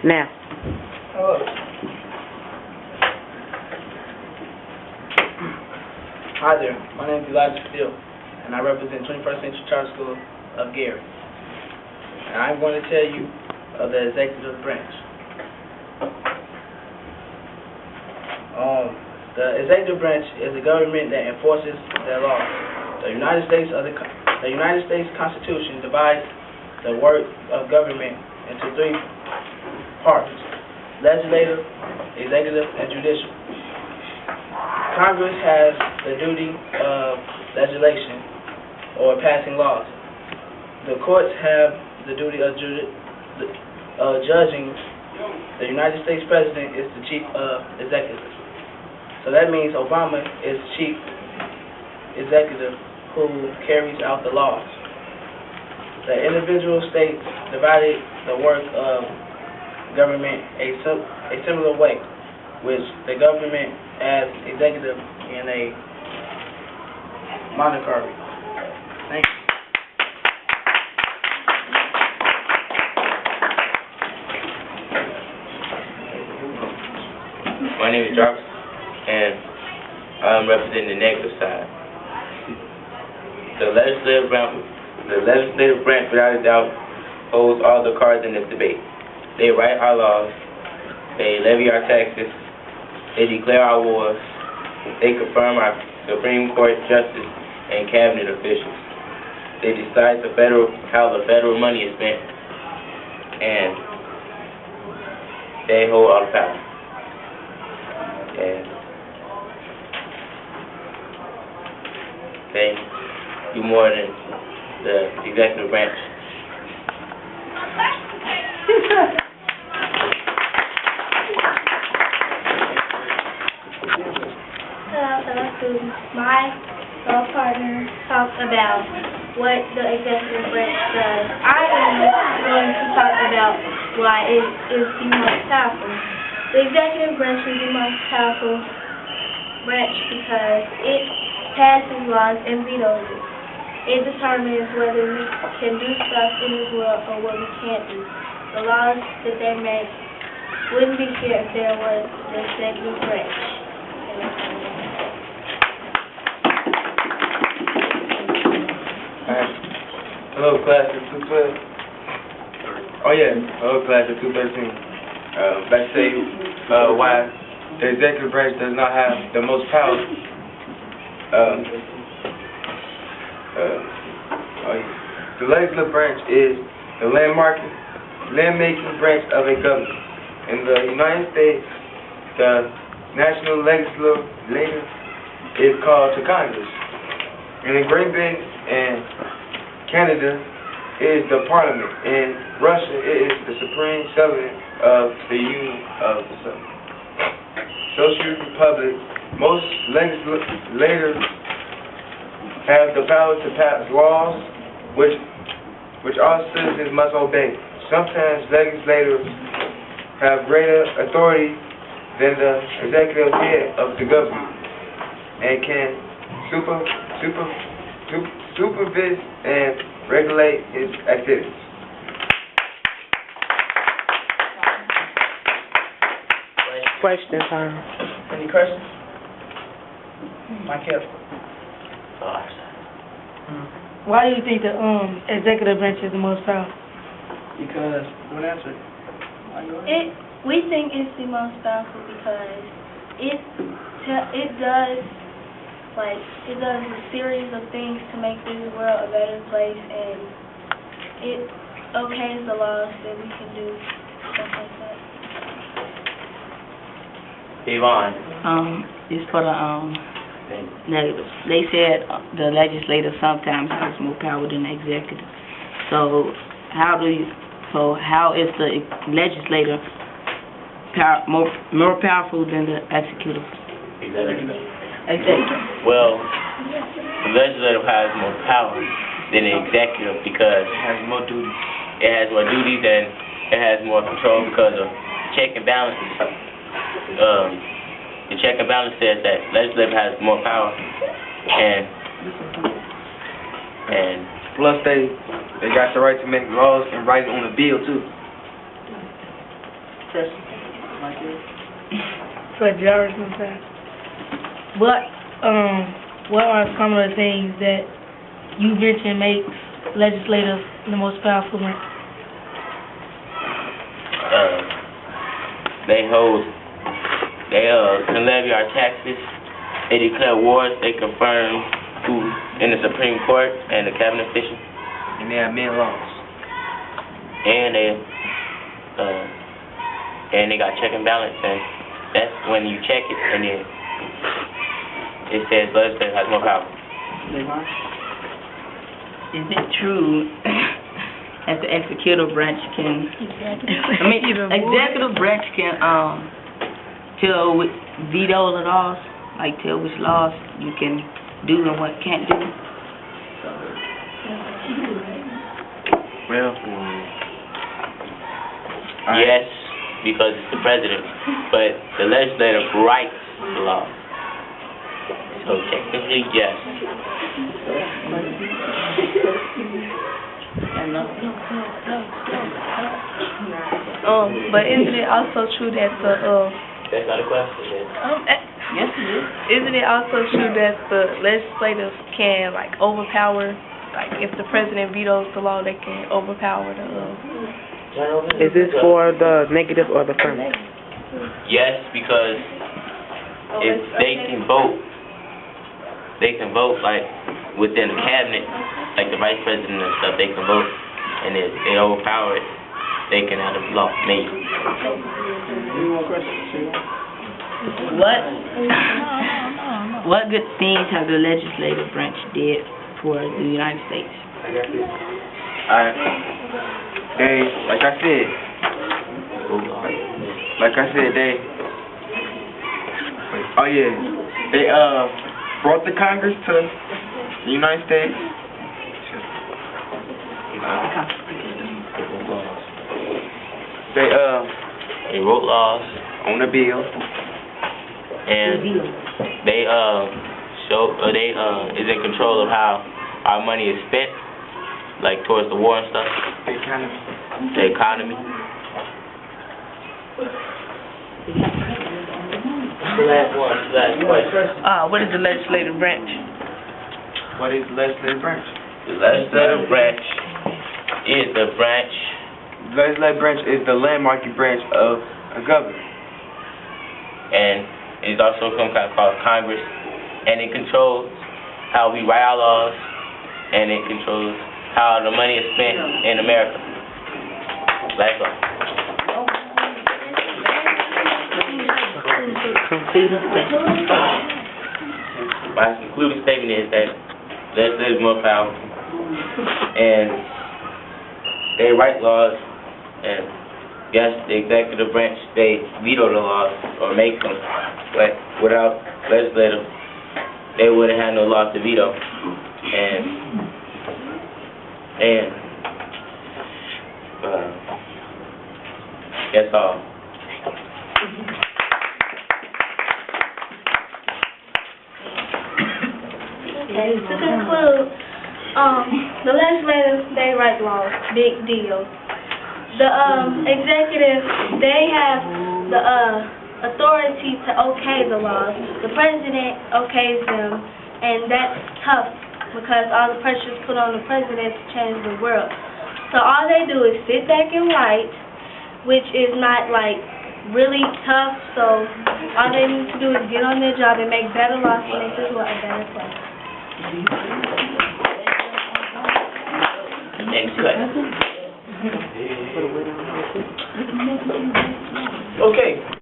Now. Hello. Hi there. My name is Elijah Steele, and I represent 21st Century Charter School of Gary. And I'm going to tell you of the executive branch. The executive branch is the government that enforces their laws. The United States Constitution divides the work of government into three parts: legislative, executive, and judicial. Congress has the duty of legislation or passing laws. The courts have the duty of judging. The United States President is the chief of executive. So that means Obama is chief executive who carries out the laws. The individual states divided the work of government a similar way, which the government as executive in a monarchy. Thank you. My name is Jarvis, and I'm representing the negative side. The legislative branch, without a doubt, holds all the cards in this debate. They write our laws, they levy our taxes, they declare our wars, they confirm our Supreme Court justice and cabinet officials. They decide how the federal money is spent, and they hold all the power. And they do more than the executive branch. Hello, students. My partner talked about what the executive branch does. I am going to talk about why it is the most powerful. The executive branch is the most powerful branch because it passes laws and vetoes it. It determines whether we can do stuff in this world or what we can't do. The laws that they make wouldn't be fair if there was the executive branch. Hello, class of 212. Hello, class of 213. Let's say why the executive branch does not have the most power. The legislative branch is the land-making branch of a government. In the United States, the national legislature is called the Congress. And in Great Britain and Canada is the Parliament. In Russia, it is the Supreme Sovereign of the Union of the Social Republic. Most legislators have the power to pass laws which all citizens must obey. Sometimes legislators have greater authority than the executive head of the government and can supervise and regulate its activities. Question time. Any questions? Mike Hill. Why do you think the executive branch is the most powerful? Because, don't answer it. We think it's the most powerful because it does a series of things to make this world a better place, and it okays the laws that we can do stuff like that. Yvonne. It's for the negative. They said the legislature sometimes has more power than the executive. So how is the legislature more powerful than the executive? Executive. Well, the legislature has more power than the executive because it has more duties. It has more duties and it has more control because of check and balance. The check and balance says that legislature has more power, and plus they got the right to make laws and write on the bill too. For Jarvis sometime. What are some of the things that you mentioned makes legislators the most powerful branch? They can levy our taxes, they declare wars, they confirm who in the Supreme Court and the cabinet officials, And they have many laws. and they got check and balance, and that's when you check it, and then it says legislature has more power. Is it true that the executive branch can, executive branch can, veto the laws, like tell which laws you can do and what can't do? Well, Yes, because it's the president, but the legislature writes the law. So technically, yes. But isn't it also true that That's not a question. Yes, it is. isn't it also true that the legislators can like overpower, like if the president vetoes the law, they can overpower the Is this for the negative or the affirmative? Yes, because if they can vote like within the cabinet, like the vice president and stuff, they can vote, and if they overpower it, they can have the law made. What good things have the legislative branch did for the United States? they, like I said, they brought the Congress to the United States. They wrote laws, On the bill. and they is in control of how our money is spent, like towards the war and stuff, They kind of. the economy. Last question. what is the legislative branch? What is the legislative branch? The legislative branch is the branch. The legislative branch is the landmarking branch of a government. And it's also sometimes called Congress, and it controls how we write our laws, and it controls how the money is spent in America. That's all. My concluding statement is that legislature is more powerful, and they write laws, and yes, the executive branch, they veto the laws or make them, but without legislative, they wouldn't have no laws to veto. And that's all. Okay, to conclude, the legislators, they write laws, big deal. The executive, they have the authority to okay the laws. The president okays them, and that's tough because all the pressure is put on the president to change the world. So all they do is sit back and write, which is not like really tough. So all they need to do is get on their job and make better laws to make this world a better place. Next question. Okay.